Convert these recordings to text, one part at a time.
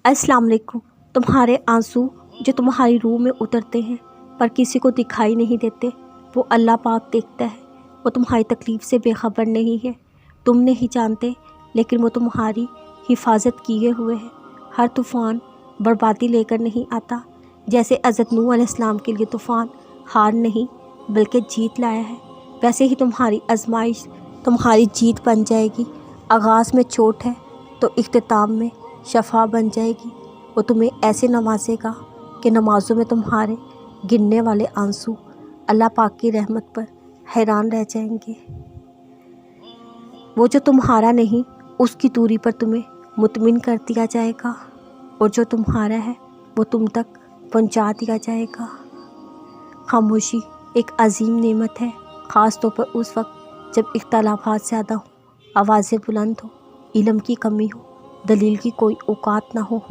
अस्सलाम वालेकुम। तुम्हारे आंसू जो तुम्हारी रूह में उतरते हैं पर किसी को दिखाई नहीं देते, वो अल्लाह पाक देखता है। वो तुम्हारी तकलीफ़ से बेखबर नहीं है, तुम नहीं जानते, लेकिन वो तुम्हारी हिफाजत किए हुए है। हर तूफ़ान बर्बादी लेकर नहीं आता। जैसे हज़रत नूह अलैहिस्सलाम के लिए तूफ़ान हार नहीं बल्कि जीत लाया है, वैसे ही तुम्हारी आजमाइश तुम्हारी जीत बन जाएगी। आगाज़ में चोट है तो इख्तिताम में शफा बन जाएगी। वो तुम्हें ऐसे नवाजेगा कि नमाज़ों में तुम्हारे गिरने वाले आंसू अल्लाह पाक की रहमत पर हैरान रह जाएंगे। वो जो तुम्हारा नहीं उसकी दूरी पर तुम्हें मुतमिन कर दिया जाएगा, और जो तुम्हारा है वो तुम तक पहुंचा दिया जाएगा। खामोशी एक अजीम नेमत है, ख़ास तौर पर उस वक्त जब इख्तलाफात ज़्यादा हो, आवाज़ें बुलंद हो, इल्म की कमी हो, दलील की कोई औकात ना हो।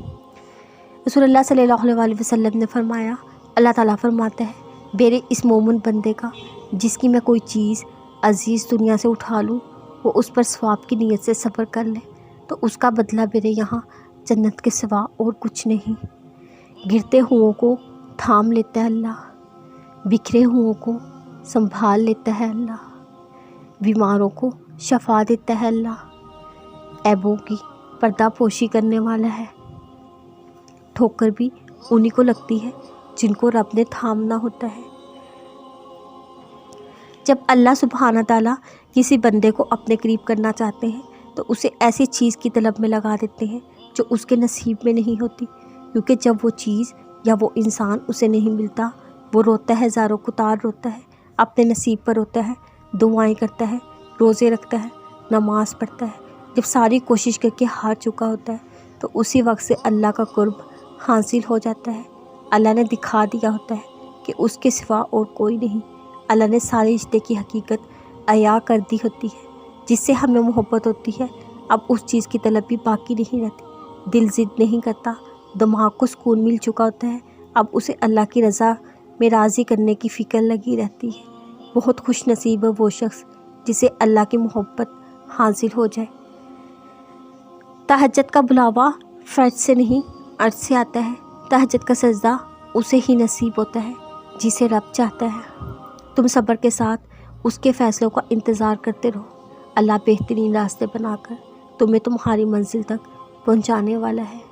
रसूलुल्लाह सल्लल्लाहु अलैहि वसल्लम ने फरमाया, अल्लाह ताला फरमाता है, मेरे इस मोमिन बंदे का जिसकी मैं कोई चीज़ अजीज़ दुनिया से उठा लूँ, वो उस पर सवाब की नीयत से सब्र कर ले तो उसका बदला मेरे यहाँ जन्नत के सिवा और कुछ नहीं। गिरते हुओं को थाम लेता है अल्लाह, बिखरे हुओं को संभाल लेता है अल्लाह, बीमारों को शफा देता है अल्लाह, ऐबों की पर्दा पोशी करने वाला है। ठोकर भी उन्हीं को लगती है जिनको रब ने थामना होता है। जब अल्लाह सुब्हाना ताला किसी बंदे को अपने करीब करना चाहते हैं तो उसे ऐसी चीज़ की तलब में लगा देते हैं जो उसके नसीब में नहीं होती, क्योंकि जब वो चीज़ या वो इंसान उसे नहीं मिलता, वो रोता है, ज़ारो कुतार रोता है, अपने नसीब पर रोता है, दुआएं करता है, रोज़े रखता है, नमाज़ पढ़ता है। जब सारी कोशिश करके हार चुका होता है तो उसी वक्त से अल्लाह का कुर्ब हासिल हो जाता है। अल्लाह ने दिखा दिया होता है कि उसके सिवा और कोई नहीं। अल्लाह ने सारे रिश्ते की हकीकत अया कर दी होती है, जिससे हमें मोहब्बत होती है। अब उस चीज़ की तलब भी बाकी नहीं रहती, दिल ज़िद नहीं करता, दिमाग को सुकून मिल चुका होता है। अब उसे अल्लाह की रज़ा में राज़ी करने की फ़िक्र लगी रहती है। बहुत खुश नसीब है वो शख्स जिसे अल्लाह की मोहब्बत हासिल हो जाए। तहज्जुद का बुलावा फ़र्ज से नहीं अर्ज से आता है। तहज्जुद का सजदा उसे ही नसीब होता है जिसे रब चाहता है। तुम सब्र के साथ उसके फ़ैसलों का इंतज़ार करते रहो। अल्लाह बेहतरीन रास्ते बनाकर तुम्हें तुम्हारी मंजिल तक पहुंचाने वाला है।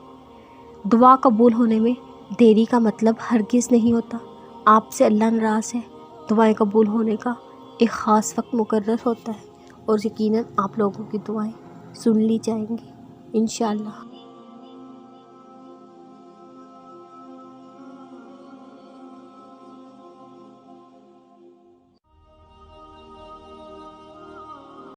दुआ कबूल होने में देरी का मतलब हरगिज़ नहीं होता। आपसे अल्लाह नाराज़ है, दुआएं कबूल होने का एक ख़ास वक्त मुकर्रर होता है, और यकीनन आप लोगों की दुआएं सुन ली जाएंगी इंशाअल्लाह।